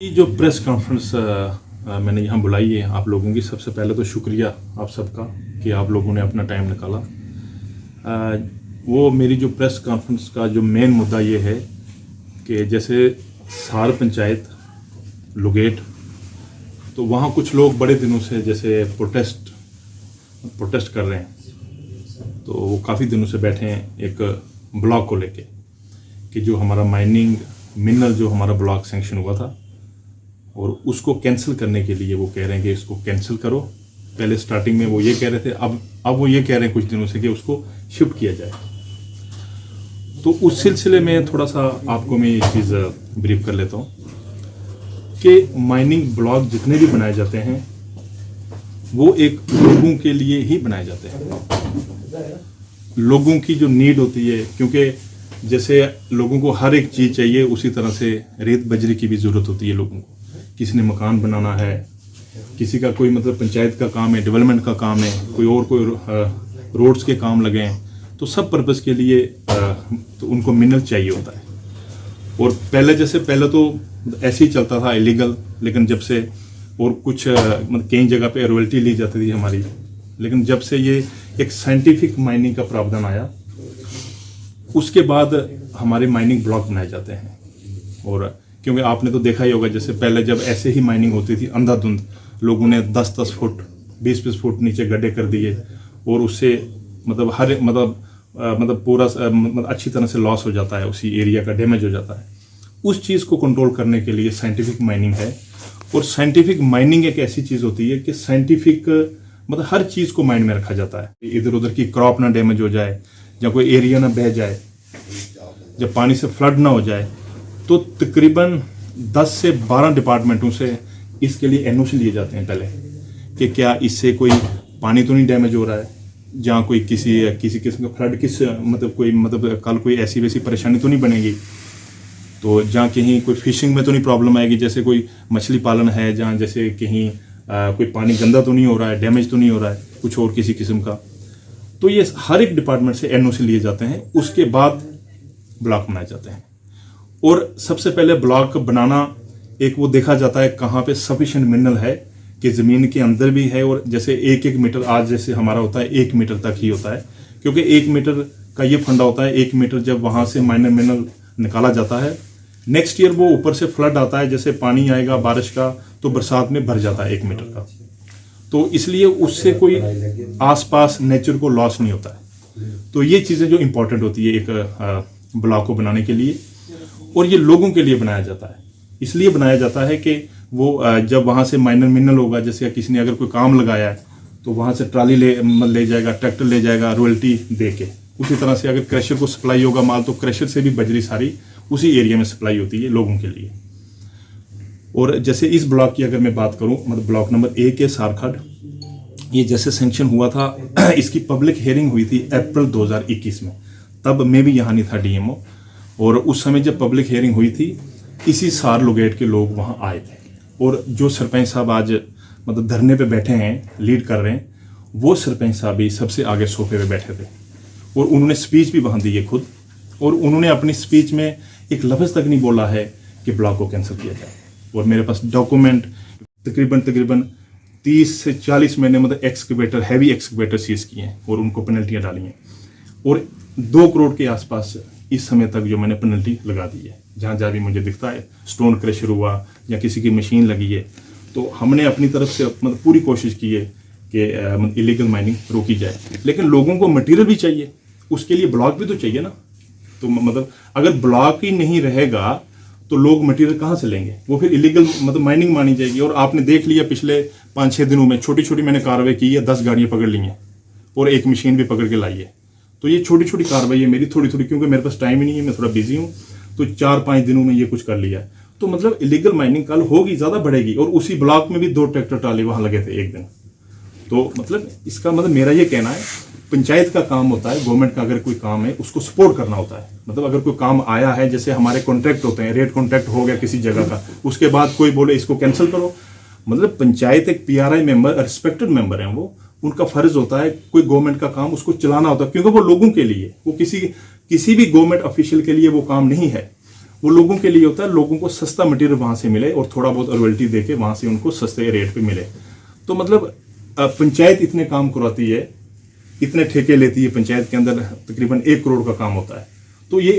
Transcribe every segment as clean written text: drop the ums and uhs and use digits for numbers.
ये जो press conference मैंने यहाँ बुलाई है आप लोगों की, सबसे पहले तो शुक्रिया आप सबका कि आप लोगों ने अपना टाइम निकाला। वो मेरी जो प्रेस कॉन्फ्रेंस का जो मेन मुद्दा ये है कि जैसे सार पंचायत लुगेट, तो वहाँ कुछ लोग बड़े दिनों से जैसे प्रोटेस्ट कर रहे हैं, तो वो काफ़ी दिनों से बैठे हैं एक ब्लॉक को लेके कि जो हमारा माइनिंग मिनरल जो हमारा ब्लॉक सैंक्शन हुआ था और उसको कैंसिल करने के लिए वो कह रहे हैं कि इसको कैंसिल करो। पहले स्टार्टिंग में वो ये कह रहे थे, अब वो ये कह रहे हैं कुछ दिनों से कि उसको शिफ्ट किया जाए। तो उस सिलसिले में थोड़ा सा आपको मैं ये चीज़ ब्रीफ कर लेता हूँ कि माइनिंग ब्लॉक जितने भी बनाए जाते हैं वो एक लोगों के लिए ही बनाए जाते हैं, लोगों की जो नीड होती है, क्योंकि जैसे लोगों को हर एक चीज़ चाहिए उसी तरह से रेत बजरी की भी ज़रूरत होती है लोगों को। किसी ने मकान बनाना है, किसी का कोई मतलब पंचायत का काम है, डेवलपमेंट का काम है, कोई रोड्स के काम लगे हैं, तो सब पर्पज़ के लिए तो उनको मिनरल चाहिए होता है। और पहले तो ऐसे ही चलता था इलीगल, लेकिन जब से और कुछ मतलब कई जगह पे रॉयल्टी ली जाती थी हमारी, लेकिन जब से ये एक साइंटिफिक माइनिंग का प्रावधान आया उसके बाद हमारे माइनिंग ब्लॉक बनाए जाते हैं। और क्योंकि आपने तो देखा ही होगा, जैसे पहले जब ऐसे ही माइनिंग होती थी अंधाधुंध, लोगों ने 10-10 फुट 20-20 फुट नीचे गड्ढे कर दिए और उससे मतलब पूरा अच्छी तरह से लॉस हो जाता है, उसी एरिया का डैमेज हो जाता है। उस चीज़ को कंट्रोल करने के लिए साइंटिफिक माइनिंग है। और साइंटिफिक माइनिंग एक ऐसी चीज़ होती है कि साइंटिफिक मतलब हर चीज़ को माइंड में रखा जाता है, इधर उधर की क्रॉप ना डैमेज हो जाए, या कोई एरिया ना बह जाए, जब पानी से फ्लड ना हो जाए। तो तकरीबन 10 से 12 डिपार्टमेंटों से इसके लिए एनओसी लिए जाते हैं पहले, कि क्या इससे कोई पानी तो नहीं डैमेज हो रहा है, जहाँ कोई किसी किस्म का फ्लड मतलब कल कोई ऐसी वैसी परेशानी तो नहीं बनेगी, तो जहाँ कहीं कोई फिशिंग में तो नहीं प्रॉब्लम आएगी, जैसे कोई मछली पालन है जहाँ जैसे कहीं कोई पानी गंदा तो नहीं हो रहा है, डैमेज तो नहीं हो रहा है कुछ और किसी किस्म का। तो ये हर एक डिपार्टमेंट से एनओसी लिए जाते हैं, उसके बाद ब्लॉक बनाए जाते हैं। और सबसे पहले ब्लॉक बनाना एक वो देखा जाता है कहाँ पे सफिशिएंट मिनरल है, कि ज़मीन के अंदर भी है, और जैसे 1-1 मीटर आज जैसे हमारा होता है 1 मीटर तक ही होता है, क्योंकि 1 मीटर का ये फंडा होता है। 1 मीटर जब वहाँ से माइनर मिनरल निकाला जाता है, नेक्स्ट ईयर वो ऊपर से फ्लड आता है, जैसे पानी आएगा बारिश का तो बरसात में भर जाता है 1 मीटर का, तो इसलिए उससे कोई आसपास नेचर को लॉस नहीं होता है। तो ये चीज़ें जो इम्पोर्टेंट होती है एक ब्लॉक को बनाने के लिए, और ये लोगों के लिए बनाया जाता है। इसलिए बनाया जाता है कि वो जब वहाँ से माइनर मिनरल होगा, जैसे किसी ने अगर कोई काम लगाया है तो वहाँ से ट्राली ले जाएगा, ट्रैक्टर ले जाएगा रॉयल्टी दे के। उसी तरह से अगर क्रशर को सप्लाई होगा माल, तो क्रशर से भी बजरी सारी उसी एरिया में सप्लाई होती है लोगों के लिए। और जैसे इस ब्लॉक की अगर मैं बात करूं, मतलब ब्लॉक नंबर 1 के सारखड, ये जैसे सैंक्शन हुआ था इसकी पब्लिक हियरिंग हुई थी अप्रैल 2021 में, तब मैं भी यहाँ नहीं था डीएमओ। और उस समय जब पब्लिक हियरिंग हुई थी, इसी सार लोगेट के लोग वहाँ आए थे, और जो सरपंच साहब आज मतलब धरने पे बैठे हैं, लीड कर रहे हैं, वो सरपंच साहब भी सबसे आगे सोफे पे बैठे थे, और उन्होंने स्पीच भी वहाँ दी है खुद। और उन्होंने अपनी स्पीच में एक लफ्ज़ तक नहीं बोला है कि ब्लॉक को कैंसिल किया जाए। और मेरे पास डॉक्यूमेंट तकरीबन 30 से 40 महीने मतलब एक्सकवेटर, हैवी एक्सकवेटर सीज किए हैं और उनको पेनल्टियाँ डाली हैं, और 2 करोड़ के आसपास इस समय तक जो मैंने पेनल्टी लगा दी है। जहाँ जहाँ भी मुझे दिखता है स्टोन क्रशर हुआ या किसी की मशीन लगी है, तो हमने अपनी तरफ से मतलब पूरी कोशिश की है कि इलीगल माइनिंग रोकी जाए। लेकिन लोगों को मटेरियल भी चाहिए, उसके लिए ब्लॉक भी तो चाहिए ना। तो मतलब अगर ब्लॉक ही नहीं रहेगा तो लोग मटेरियल कहाँ से लेंगे, वो फिर इलीगल मतलब माइनिंग मानी जाएगी। और आपने देख लिया पिछले 5-6 दिनों में छोटी छोटी मैंने कार्रवाई की है, 10 गाड़ियाँ पकड़ ली हैं और एक मशीन भी पकड़ के लाई है। तो ये छोटी छोटी कार्रवाई है मेरी, थोड़ी क्योंकि मेरे पास टाइम ही नहीं है, मैं थोड़ा बिजी हूँ, तो 4-5 दिनों में ये कुछ कर लिया है। तो मतलब इलीगल माइनिंग कल होगी, ज़्यादा बढ़ेगी। और उसी ब्लॉक में भी 2 ट्रैक्टर ट्राली वहाँ लगे थे एक दिन। तो मतलब इसका मतलब मेरा ये कहना है, पंचायत का काम होता है, गवर्नमेंट का अगर कोई काम है उसको सपोर्ट करना होता है। मतलब अगर कोई काम आया है, जैसे हमारे कॉन्ट्रैक्ट होते हैं, रेट कॉन्ट्रैक्ट हो गया किसी जगह का, उसके बाद कोई बोले इसको कैंसिल करो, मतलब पंचायत एक पीआरआई मेंबर, रिस्पेक्टेड मेंबर हैं वो, उनका फर्ज होता है कोई गवर्नमेंट का काम उसको चलाना होता है, क्योंकि वो लोगों के लिए, वो किसी भी गवर्नमेंट ऑफिशियल के लिए वो काम नहीं है। वो लोगों के लिए होता है, लोगों को सस्ता मटेरियल वहां से मिले और थोड़ा बहुत रॉयल्टी देके वहां से उनको सस्ते रेट पे मिले। तो मतलब पंचायत इतने काम करवाती है, इतने ठेके लेती है पंचायत के अंदर, तकरीबन 1 करोड़ का काम होता है। तो ये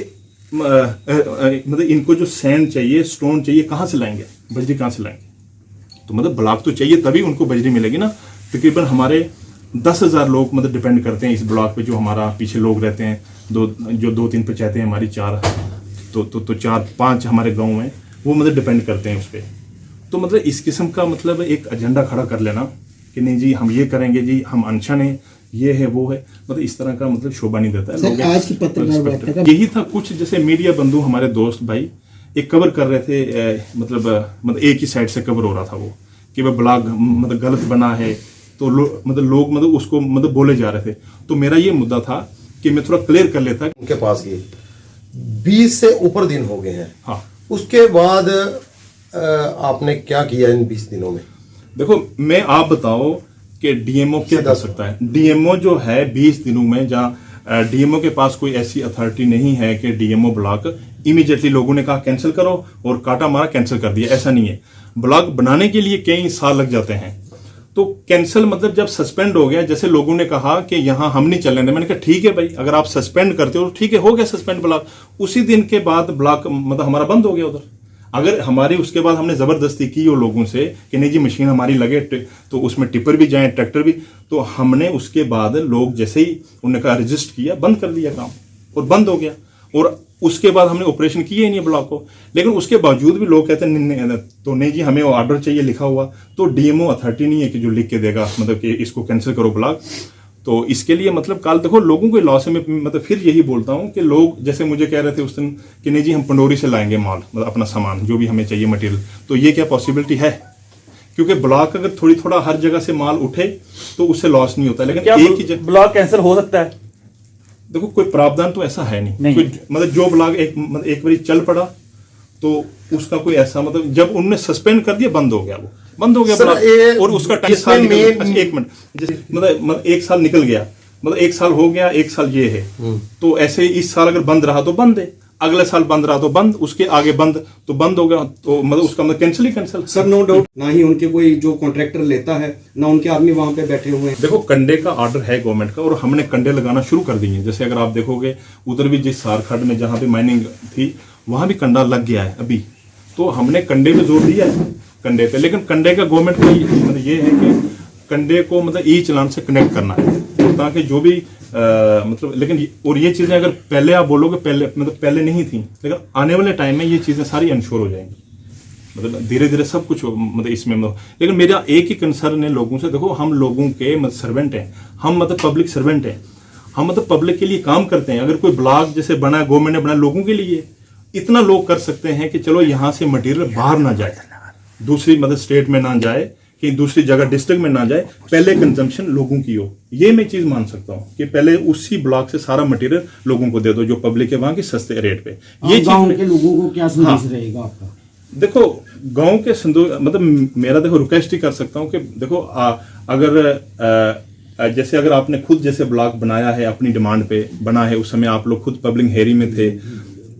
मतलब इनको जो सैंड चाहिए, स्टोन चाहिए, कहाँ से लाएंगे, बजरी कहाँ से लाएंगे? तो मतलब ब्लॉक तो चाहिए तभी उनको बजरी मिलेगी ना। तकरीबन हमारे 10,000 लोग मतलब डिपेंड करते हैं इस ब्लॉक पे, जो हमारा पीछे लोग रहते हैं, जो 2-3 पंचायतें हैं हमारी, 4 तो 4-5 हमारे गांव में, वो मतलब डिपेंड करते हैं उस पर। तो मतलब इस किस्म का मतलब एक एजेंडा खड़ा कर लेना कि नहीं जी हम ये करेंगे जी, हम अनशन है, ये है वो है, मतलब इस तरह का मतलब शोभा नहीं देता है। लोग आज की पत्रकार वार्ता का यही था। कुछ जैसे मीडिया बंधु हमारे दोस्त भाई एक कवर कर रहे थे, मतलब एक ही साइड से कवर हो रहा था वो, कि वह ब्लॉग मतलब गलत बना है, तो लोग मतलब उसको मतलब बोले जा रहे थे। तो मेरा ये मुद्दा था कि मैं थोड़ा क्लियर कर लेता। उनके पास ये 20 से ऊपर दिन हो गए हैं। हाँ, उसके बाद आपने क्या किया इन 20 दिनों में? देखो मैं आप बताओ कि डीएमओ क्या कर सकता है। डीएमओ जो है 20 दिनों में, जहाँ डीएमओ के पास कोई ऐसी अथॉरिटी नहीं है कि डीएमओ ब्लॉक इमीडिएटली लोगों ने कहा कैंसिल करो और काटा मारा कैंसिल कर दिया, ऐसा नहीं है। ब्लॉक बनाने के लिए कई साल लग जाते हैं। तो कैंसिल मतलब जब सस्पेंड हो गया, जैसे लोगों ने कहा कि यहाँ हम नहीं चलने दें, मैंने कहा ठीक है भाई, अगर आप सस्पेंड करते हो ठीक है, हो गया सस्पेंड ब्लॉक। उसी दिन के बाद ब्लॉक मतलब हमारा बंद हो गया उधर। अगर हमारी उसके बाद हमने जबरदस्ती की वो लोगों से कि नहीं जी मशीन हमारी लगे, तो उसमें टिपर भी जाए, ट्रैक्टर भी, तो हमने उसके बाद लोग जैसे ही उन्होंने कहा रजिस्टर किया, बंद कर दिया काम और बंद हो गया। और उसके बाद हमने ऑपरेशन किया ही नहीं ब्लॉक को। लेकिन उसके बावजूद भी लोग कहते हैं तो नहीं जी हमें ऑर्डर चाहिए लिखा हुआ। तो डीएमओ अथॉरिटी नहीं है कि जो लिख के देगा मतलब कि इसको कैंसिल करो ब्लॉक। तो इसके लिए मतलब कल देखो लोगों को लॉस है। मैं मतलब फिर यही बोलता हूँ कि लोग जैसे मुझे कह रहे थे उस दिन कि नहीं जी हम पंडोरी से लाएंगे माल, मतलब अपना सामान जो भी हमें चाहिए मटेरियल, तो ये क्या पॉसिबिलिटी है? क्योंकि ब्लॉक अगर थोड़ा हर जगह से माल उठे तो उससे लॉस नहीं होता। लेकिन एक ही ब्लॉक कैंसिल हो सकता है? देखो कोई प्रावधान तो ऐसा है नहीं। मतलब जो ब्लॉक एक बार चल पड़ा तो उसका कोई ऐसा मतलब जब उन्होंने सस्पेंड कर दिया बंद हो गया, वो बंद हो गया ब्लॉक। और उसका टाइम साल एक मिनट मतलब 1 साल निकल गया, मतलब 1 साल हो गया, 1 साल ये है। तो ऐसे इस साल अगर बंद रहा तो बंद है, अगले साल बंद रहा तो बंद, उसके आगे बंद तो बंद हो गया। तो मतलब उसका मतलब कैंसिल ही कैंसिल। सर नो डाउट, ना ही उनके कोई जो कॉन्ट्रैक्टर लेता है, ना उनके आदमी वहां पे बैठे हुए हैं। देखो कंडे का ऑर्डर है गवर्नमेंट का और हमने कंडे लगाना शुरू कर दिए। जैसे अगर आप देखोगे उधर भी जिस सारखंड में जहां पे माइनिंग थी वहां भी कंडा लग गया है अभी। तो हमने कंडे पे जोर दिया है, कंडे पे। लेकिन कंडे का गवर्नमेंट का मतलब ये है कि कंडे को मतलब ई चालान से कनेक्ट करना है ताकि जो भी मतलब। लेकिन और ये चीजें अगर पहले आप बोलोगे पहले नहीं थी, लेकिन आने वाले टाइम में ये चीजें सारी अनश्योर हो जाएंगी। मतलब धीरे धीरे सब कुछ मतलब इसमें लेकिन मेरा एक ही कंसर्न है लोगों से। देखो हम लोगों के मतलब सर्वेंट हैं, हम मतलब पब्लिक सर्वेंट हैं, हम मतलब पब्लिक के लिए काम करते हैं। अगर कोई ब्लॉक जैसे बना, गवर्नमेंट ने बना लोगों के लिए, इतना लोग कर सकते हैं कि चलो यहाँ से मटेरियल बाहर ना जाए, दूसरी मतलब स्टेट में ना जाए, कि दूसरी जगह डिस्ट्रिक्ट में ना जाए, पहले कंजम्पशन लोगों की हो। ये मैं चीज मान सकता हूँ कि पहले उसी ब्लॉक से सारा मटेरियल लोगों को दे दो जो पब्लिक है वहां के सस्ते रेट पे। ये गांव के लोगों को क्या संदेश रहेगा आपका? देखो गांव के मतलब मेरा देखो रिक्वेस्ट ही कर सकता हूँ कि देखो अगर जैसे अगर आपने खुद जैसे ब्लॉक बनाया है, अपनी डिमांड पे बना है, उस समय आप लोग खुद पब्लिक हेयरिंग में थे,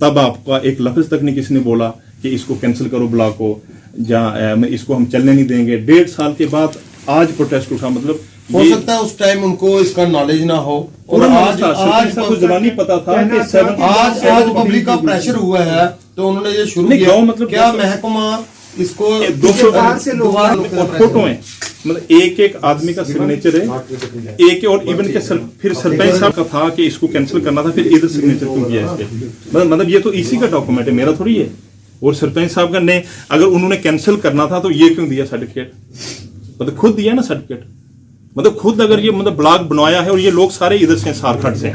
तब आपका एक लफ्ज तक नहीं किसी ने बोला कि इसको कैंसिल करो ब्लॉक को, जहाँ इसको हम चलने नहीं देंगे। 1.5 साल के बाद आज प्रोटेस्ट उठा। मतलब हो सकता है उस टाइम उनको इसका नॉलेज ना हो और आज कुछ जबानी पता था कि आज पब्लिक का प्रेशर हुआ है तो उन्होंने ये शुरू किया। मतलब क्या महकमा इसको 200 फोटो है, मतलब एक आदमी का सिग्नेचर है एक, और इवन के फिर सरपंच साहब का था कि इसको कैंसिल करना था, फिर इधर सिग्नेचर क्यों किया इसके? मतलब ये तो इसी का डॉक्यूमेंट है, मेरा थोड़ी है। और सरपंच साहब का ने अगर उन्होंने कैंसिल करना था तो ये क्यों दिया सर्टिफिकेट? मतलब खुद दिया ना सर्टिफिकेट, मतलब खुद अगर ये मतलब ब्लॉक बनवाया है और ये लोग सारे इधर से सारखंड से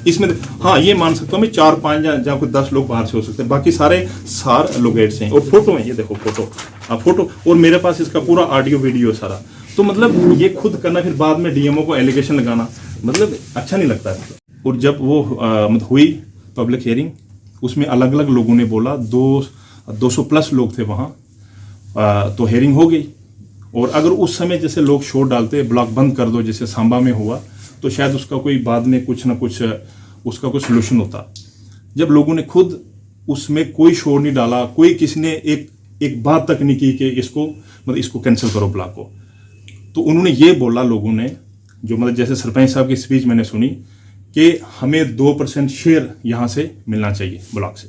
इसमें, हाँ ये मान सकता हूँ मैं 4-5 या कोई 10 लोग बाहर से हो सकते हैं, बाकी सारे सार लोकेट से हैं। और फोटो है, ये देखो फोटो, और मेरे पास इसका पूरा ऑडियो वीडियो सारा। तो मतलब ये खुद करना, फिर बाद में डीएमओ को एलिगेशन लगाना, मतलब अच्छा नहीं लगता है। और जब वो मतलब हुई पब्लिक हियरिंग, उसमें अलग अलग लोगों ने बोला, 200 प्लस लोग थे वहाँ, तो हियरिंग हो गई। और अगर उस समय जैसे लोग शोर डालते ब्लॉक बंद कर दो जैसे सांबा में हुआ, तो शायद उसका कोई बाद में कुछ ना कुछ उसका कोई सोल्यूशन होता। जब लोगों ने खुद उसमें कोई शोर नहीं डाला, कोई किसी ने एक बात तक नहीं की कि इसको कैंसिल करो ब्लॉक को। तो उन्होंने ये बोला लोगों ने, जो मतलब जैसे सरपंच साहब की स्पीच मैंने सुनी कि हमें 2% शेयर यहाँ से मिलना चाहिए ब्लॉक से,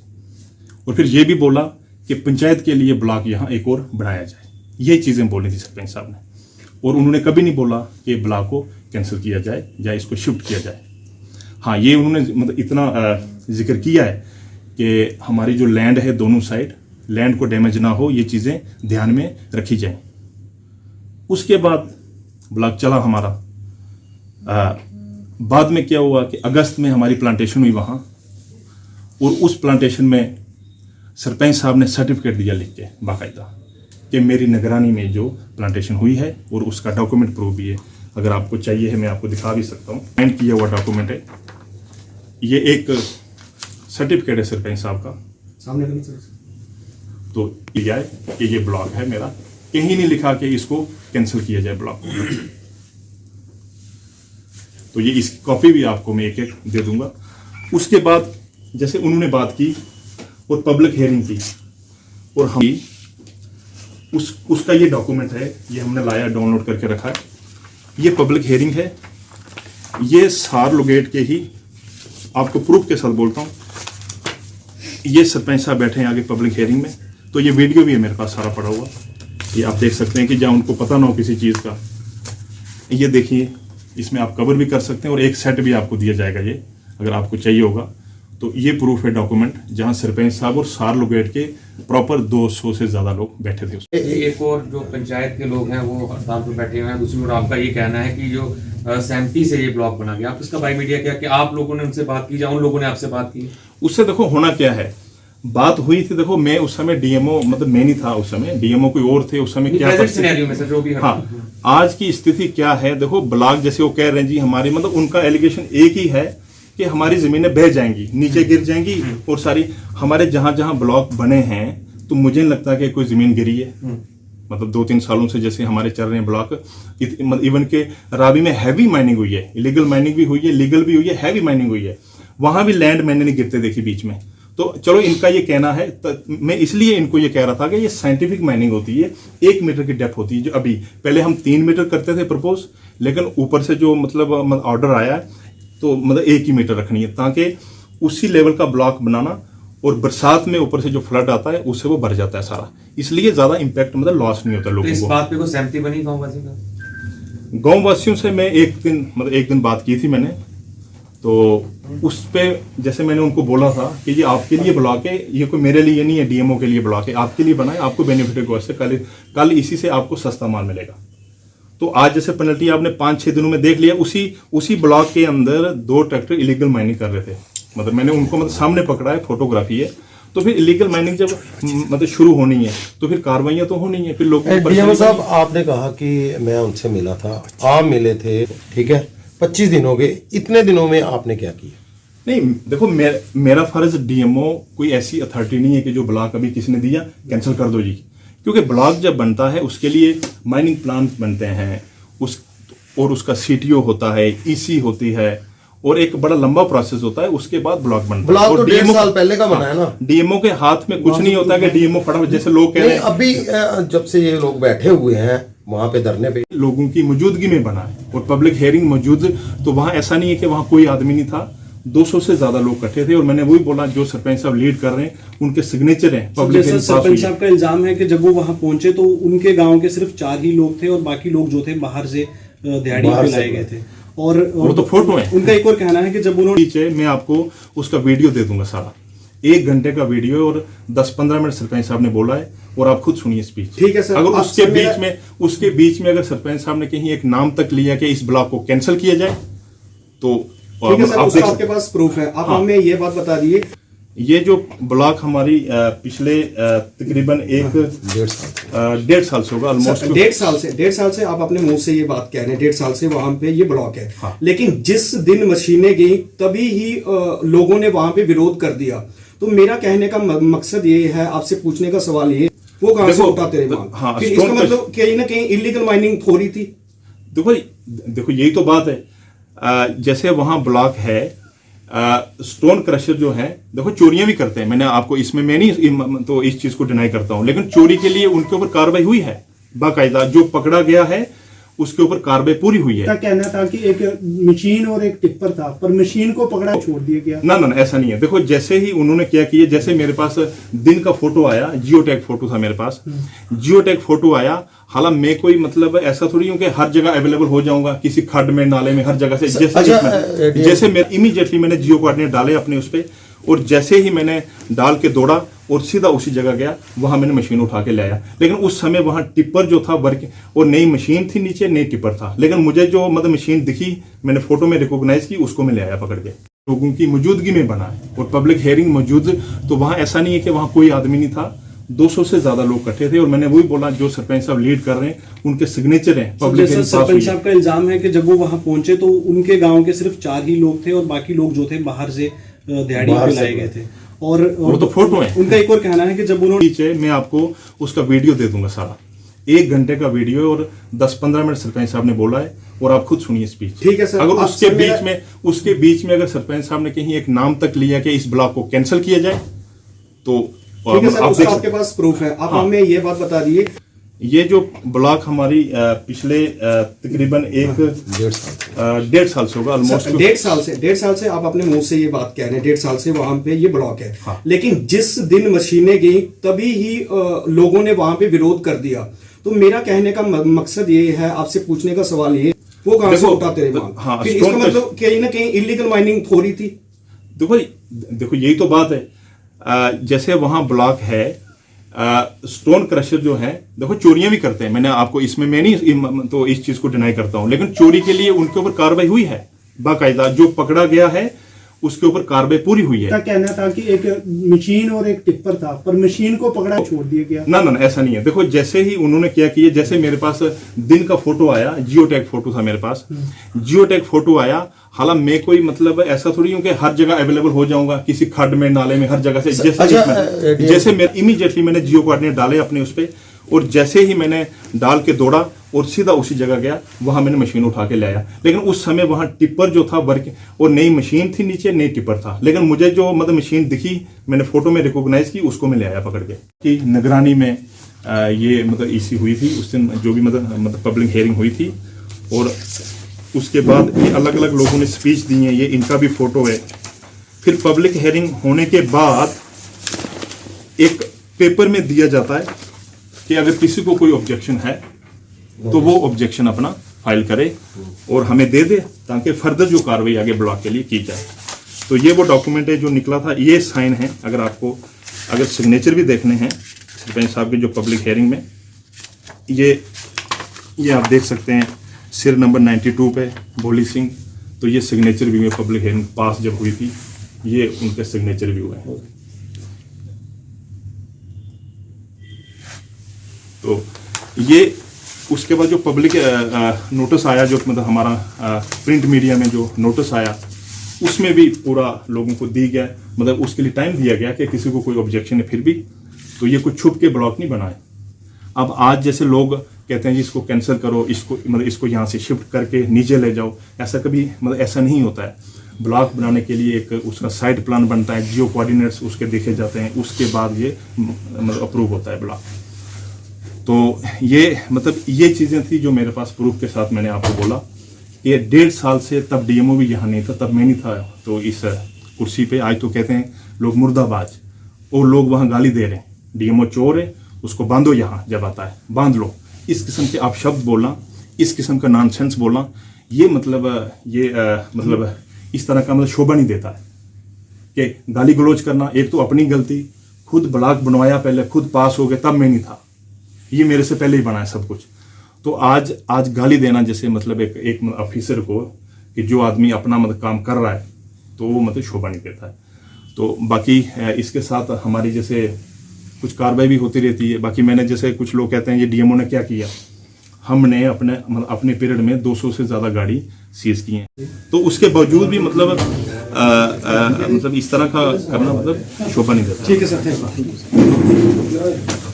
और फिर ये भी बोला कि पंचायत के लिए ब्लॉक यहाँ एक और बढ़ाया जाए। ये चीज़ें बोली थी सरपंच साहब ने, और उन्होंने कभी नहीं बोला कि ब्लॉक को कैंसिल किया जाए या इसको शिफ्ट किया जाए। हाँ, ये उन्होंने मतलब इतना जिक्र किया है कि हमारी जो लैंड है दोनों साइड, लैंड को डैमेज ना हो, ये चीज़ें ध्यान में रखी जाएं। उसके बाद ब्लॉक चला हमारा। बाद में क्या हुआ कि अगस्त में हमारी प्लांटेशन हुई वहाँ, और उस प्लांटेशन में सरपंच साहब ने सर्टिफिकेट दिया लिख के बाकायदा कि मेरी निगरानी में जो प्लांटेशन हुई है, और उसका डॉक्यूमेंट प्रूफ भी है। अगर आपको चाहिए है मैं आपको दिखा भी सकता हूँ। साइन किया हुआ डॉक्यूमेंट है, ये एक सर्टिफिकेट है सरपंच साहब का। सामने करना सर। तो लिया है कि ये ब्लॉक है मेरा, कहीं नहीं लिखा कि इसको कैंसिल किया जाए ब्लॉक। तो ये इसकी कॉपी भी आपको मैं एक एक दे दूंगा। उसके बाद जैसे उन्होंने बात की और पब्लिक हियरिंग की, और हम उसका ये डॉक्यूमेंट है, ये हमने लाया, डाउनलोड करके रखा है। ये पब्लिक हियरिंग है, ये सार लोगेट के ही, आपको प्रूफ के साथ बोलता हूँ, ये सरपंच साहब बैठे हैं आगे पब्लिक हियरिंग में। तो ये वीडियो भी है मेरे पास सारा पड़ा हुआ, ये आप देख सकते हैं कि जहाँ उनको पता ना हो किसी चीज़ का। ये देखिए, इसमें आप कवर भी कर सकते हैं, और एक सेट भी आपको दिया जाएगा ये, अगर आपको चाहिए होगा तो। ये प्रूफ है डॉक्यूमेंट, जहाँ सरपंच साहब और सार लोगेट के प्रॉपर 200 से ज़्यादा लोग बैठे थे उसमें। एक और जो पंचायत के लोग हैं वो हड़ताल पर बैठे हुए हैं, दूसरी ओर आपका ये कहना है कि जो सहमति से ये ब्लॉक बना गया, आप इसका बाई मीडिया क्या कि आप लोगों ने उनसे बात की या उन लोगों ने आपसे बात की? उससे देखो होना क्या है, बात हुई थी। देखो मैं उस समय डीएमओ, मतलब मैं नहीं था उस समय, डीएमओ कोई और थे उस समय। क्या सिनेरियो में सर जो भी हाँ, आज की स्थिति क्या है, देखो ब्लॉक जैसे वो कह रहे हैं जी हमारी, मतलब उनका एलिगेशन एक ही है कि हमारी जमीनें बह जाएंगी, नीचे गिर जाएंगी, और सारी हमारे जहां जहां ब्लॉक बने हैं, तो मुझे नहीं लगता कि कोई जमीन गिरी है। मतलब 2-3 सालों से जैसे हमारे चल रहे हैं ब्लॉक, इवन के रावी में हैवी माइनिंग हुई है, इलीगल माइनिंग भी हुई है, लीगल भी हुई है, हैवी माइनिंग हुई है, वहां भी लैंड मैंने नहीं गिरते देखी बीच में। तो चलो इनका ये कहना है, मैं इसलिए इनको ये कह रहा था कि ये साइंटिफिक माइनिंग होती है, 1 मीटर की डेप्थ होती है। जो अभी पहले हम 3 मीटर करते थे प्रपोज, लेकिन ऊपर से जो मतलब ऑर्डर आया है, तो मतलब 1 ही मीटर रखनी है, ताकि उसी लेवल का ब्लॉक बनाना, और बरसात में ऊपर से जो फ्लड आता है उससे वो भर जाता है सारा, इसलिए ज्यादा इंपैक्ट मतलब लॉस नहीं होता लोगों को। इस बात पे कोई सहमति बनी गाँव वासियों से मैं एक दिन बात की थी मैंने, तो उस पे जैसे मैंने उनको बोला था कि ये आपके लिए ब्लॉक है, ये कोई मेरे लिए नहीं है, डीएमओ के लिए ब्लॉक है, आपके लिए बना है, आपको बेनिफिट है, उससे कल इसी से आपको सस्ता माल मिलेगा। तो आज जैसे पेनल्टी आपने 5-6 दिनों में देख लिया, उसी ब्लॉक के अंदर 2 ट्रैक्टर इलीगल माइनिंग कर रहे थे। मतलब मैंने उनको मतलब सामने पकड़ा है, फोटोग्राफी है। तो फिर इलीगल माइनिंग जब मतलब शुरू होनी है तो फिर कार्रवाइयां तो होनी है, फिर लोग। डीएम साहब, आपने कहा कि मैं उनसे मिला था, आप मिले थे, ठीक है, 25 दिन हो गए, इतने दिनों में आपने क्या किया? नहीं देखो, मेरा फर्ज डीएमओ कोई ऐसी अथॉरिटी नहीं है कि जो ब्लॉक अभी किसी ने दिया कैंसिल कर दो जी, क्योंकि ब्लॉक जब बनता है उसके लिए माइनिंग प्लान बनते हैं, और उसका सीटीओ होता है, ईसी होती है, और एक बड़ा लंबा प्रोसेस होता है, उसके बाद ब्लॉक बनता है। ब्लॉक तो 1.5 साल पहले का बना है ना। डीएमओ के हाथ में कुछ नहीं होता कि डीएमओ फटाफट, जैसे लोग कह रहे हैं अभी जब से ये लोग बैठे हुए हैं वहां पे धरने पे, लोगों की मौजूदगी में बना है, और पब्लिक हियरिंग मौजूद, तो वहां ऐसा नहीं है कि वहां कोई आदमी नहीं था, 200 से ज्यादा लोग इकट्ठे थे। और मैंने वही बोला, जो सरपंच साहब लीड कर रहे हैं उनके सिग्नेचर हैं। पब्लिक सरपंच साहब का इल्जाम है कि जब वो वहां पहुंचे तो उनके गांव के सिर्फ 4 ही लोग थे, और बाकी लोग जो थे बाहर से दिहाड़ी पे लाए गए थे। और वो तो फोटो है। उनका एक और कहना है कि जब उन्होंने, मैं आपको उसका वीडियो दे दूंगा सारा, 1 घंटे का वीडियो है, और 10-15 मिनट सरपंच साहब ने बोला है, और आप खुद सुनिए स्पीच। ठीक है सर। अगर उसके बीच में अगर सरपंच साहब ने कहीं एक नाम तक लिया कि इस ब्लॉक को कैंसिल किया जाए, तो ठीक है सर, उसका आपके पास प्रूफ है। आप हमें ये बात बता दीजिए, ये जो ब्लॉक हमारी पिछले तकरीबन 1.5 साल से होगा, ऑलमोस्ट 1.5 साल से आप अपने मुंह से ये बात कह रहे हैं, 1.5 साल से वहां पे ये ब्लॉक है। हाँ। लेकिन जिस दिन मशीनें गई तभी ही लोगों ने वहां पे विरोध कर दिया। तो मेरा कहने का मकसद ये है, आपसे पूछने का सवाल ये, वो कहां से उठाते रहे माल? हाँ, फिर इसका मतलब कहीं ना कहीं इलीगल माइनिंग हो रही थी। देखो यही तो बात है। जैसे वहां ब्लॉक है, स्टोन क्रशर जो है, देखो चोरियां भी करते हैं, मैंने आपको इसमें मैं नहीं तो इस चीज को डिनाई करता हूं, लेकिन चोरी के लिए उनके ऊपर कार्रवाई हुई है बाकायदा, जो पकड़ा गया है उसके ऊपर कार्रवाई पूरी हुई है। क्या कहना था कि एक मशीन और एक टिप्पर था, पर मशीन को पकड़ा छोड़ दिया गया? ना ना ना, ऐसा नहीं है। देखो जैसे ही उन्होंने क्या किया, जैसे मेरे पास दिन का फोटो आया, जियो टैग फोटो था मेरे पास, जियो टैग फोटो आया, हालांकि मैं कोई मतलब ऐसा थोड़ी हूं कि हर जगह अवेलेबल हो जाऊंगा, किसी खड्ड में नाले में हर जगह से, जैसे मेरे इमीडिएटली मैंने जियो कोऑर्डिनेट डाले अपने उस पे, और जैसे ही मैंने डाल के दौड़ा और सीधा उसी जगह गया, वहां मैंने मशीन उठा के लाया। लेकिन उस समय वहां टिप्पर जो था वर्क, और नई मशीन थी नीचे, नई टिप्पर था, लेकिन मुझे जो मतलब मशीन दिखी, मैंने फोटो में रिकॉग्नाइज की, उसको मैं ले आया पकड़ के। लोगों की मौजूदगी में बना है और पब्लिक हियरिंग मौजूद, तो वहां ऐसा नहीं है कि वहां कोई आदमी नहीं था, 200 से ज्यादा लोग इकट्ठे थे। और मैंने वही बोला, जो सरपंच साहब लीड कर रहे हैं उनके सिग्नेचर हैं पब्लिक हियरिंग पास हुई सरपंच है। साहब का इल्जाम है कि जब वो वहां पहुंचे तो उनके गांव के सिर्फ 4 ही लोग थे और बाकी लोग जो थे बाहर से दिहाड़ी पे लाए गए थे। और वो तो फोटो है। उनका एक और कहना है कि जब उन्होंने पीछे मैं आपको उसका वीडियो दे दूंगा सारा, 1 घंटे का वीडियो, और 10-15 मिनट सरपंच साहब ने बोला है, और आप खुद सुनिए स्पीच। ठीक है सर, अगर आप उसके सर बीच में अगर सरपंच साहब ने कहीं एक नाम तक लिया कि इस ब्लॉक को कैंसिल किया जाए, तो ठीक है सर, आप उसका देख आपके पास प्रूफ है। आप हाँ। हमें ये बात बता दीजिए, ये जो ब्लॉक हमारी पिछले तकरीबन 1.5 साल से होगा ऑलमोस्ट। 1.5 साल से आप अपने मुंह से ये बात कह रहे हैं, 1.5 साल से वहां पे ये ब्लॉक है। हाँ। लेकिन जिस दिन मशीनें गई तभी ही लोगों ने वहां पे विरोध कर दिया। तो मेरा कहने का मकसद ये है, आपसे पूछने का सवाल ये, वो कहां से देखो, उठाते रहे माल? हाँ, फिर इसका स्टोन मतलब कहीं ना कहीं इलीगल माइनिंग हो रही थी। देखो यही तो बात है। जैसे वहां ब्लॉक है, स्टोन क्रशर जो है, देखो चोरियां भी करते हैं, मैंने आपको इसमें मैं नहीं तो इस चीज को डिनाई करता हूं, लेकिन चोरी के लिए उनके ऊपर कार्रवाई हुई है बाकायदा, जो पकड़ा गया है उसके ऊपर कार्रवाई पूरी हुई है। क्या कहना था कि एक मशीन और एक टिप्पर था, पर मशीन को पकड़ा छोड़ दिया गया? ना ना ना, ऐसा नहीं है। देखो जैसे ही उन्होंने क्या किया, जैसे मेरे पास दिन का फोटो आया, जियो टैग फोटो था मेरे पास, जियो टैग फोटो आया, हालांकि मैं कोई मतलब ऐसा थोड़ी हूं कि हर जगह अवेलेबल हो जाऊंगा, किसी खड्ड में नाले में हर जगह से, जैसे मेरे इमीडिएटली मैंने जियो कोऑर्डिनेट डाले अपने उस पे, और जैसे ही मैंने डाल के दौड़ा और सीधा उसी जगह गया, वहां मैंने मशीन उठा के लाया। लेकिन उस समय वहां टिप्पर जो था वर्क, और नई मशीन थी नीचे, नई टिप्पर था, लेकिन मुझे जो मतलब मशीन दिखी, मैंने फोटो में रिकॉग्नाइज की, उसको मैं ले आया पकड़ के। कि निगरानी में ये मतलब ईसी हुई थी उस दिन, जो भी मतलब पब्लिक हियरिंग हुई थी, और उसके बाद ये अलग अलग लोगों ने स्पीच दी है, ये इनका भी फोटो है। फिर पब्लिक हियरिंग होने के बाद एक पेपर में दिया जाता है कि अगर किसी को कोई ऑब्जेक्शन है तो वो ऑब्जेक्शन अपना फाइल करे और हमें दे दे, ताकि फर्दर जो कार्रवाई आगे ब्लॉक के लिए की जाए। तो ये वो डॉक्यूमेंट है जो निकला था, ये साइन है। अगर सिग्नेचर भी देखने हैं सरपंच साहब के जो पब्लिक हियरिंग में, ये आप देख सकते हैं, सिर नंबर 92 पे भोली सिंह, तो ये सिग्नेचर भी हुए पब्लिक हियरिंग पास जब हुई थी, ये उनके सिग्नेचर भी हुए हैं। तो ये उसके बाद जो पब्लिक नोटिस आया, जो मतलब हमारा प्रिंट मीडिया में जो नोटिस आया, उसमें भी पूरा लोगों को दी गया, मतलब उसके लिए टाइम दिया गया कि किसी को कोई ऑब्जेक्शन है फिर भी, तो ये कुछ छुप के ब्लॉक नहीं बनाए। अब आज जैसे लोग कहते हैं जी इसको कैंसिल करो, इसको यहाँ से शिफ्ट करके नीचे ले जाओ, ऐसा कभी मतलब ऐसा नहीं होता है। ब्लॉक बनाने के लिए एक उसका साइड प्लान बनता है, जियो कोऑर्डिनेट्स उसके देखे जाते हैं, उसके बाद ये मतलब अप्रूव होता है ब्लॉक। तो ये चीज़ें थी जो मेरे पास प्रूफ के साथ मैंने आपको बोला। ये 1.5 साल से, तब डीएमओ भी यहाँ नहीं था, तब मैं नहीं था तो इस कुर्सी पे। आज तो कहते हैं लोग मुर्दाबाज, और लोग वहाँ गाली दे रहे हैं, डीएमओ चोर है, उसको बांधो, यहाँ जब आता है बांध लो। इस किस्म के आप शब्द बोलना, इस किस्म का नॉनसेंस बोलना, ये मतलब इस तरह का मतलब शोभा नहीं देता है कि गाली गलौज करना। एक तो अपनी गलती, खुद ब्लॉक बनवाया पहले, खुद पास हो गए, तब मैं नहीं था, ये मेरे से पहले ही बनाया सब कुछ। तो आज गाली देना जैसे मतलब एक ऑफिसर को, कि जो आदमी अपना मतलब काम कर रहा है, तो वो मतलब शोभा नहीं देता है। तो बाकी इसके साथ हमारी जैसे कुछ कार्रवाई भी होती रहती है। बाकी मैंने जैसे कुछ लोग कहते हैं ये डीएमओ ने क्या किया, हमने अपने पीरियड में 200 से ज़्यादा गाड़ी सीज की हैं, तो उसके बावजूद भी मतलब इस तरह का करना मतलब शोभा नहीं देता। ठीक है सर, थैंक यू।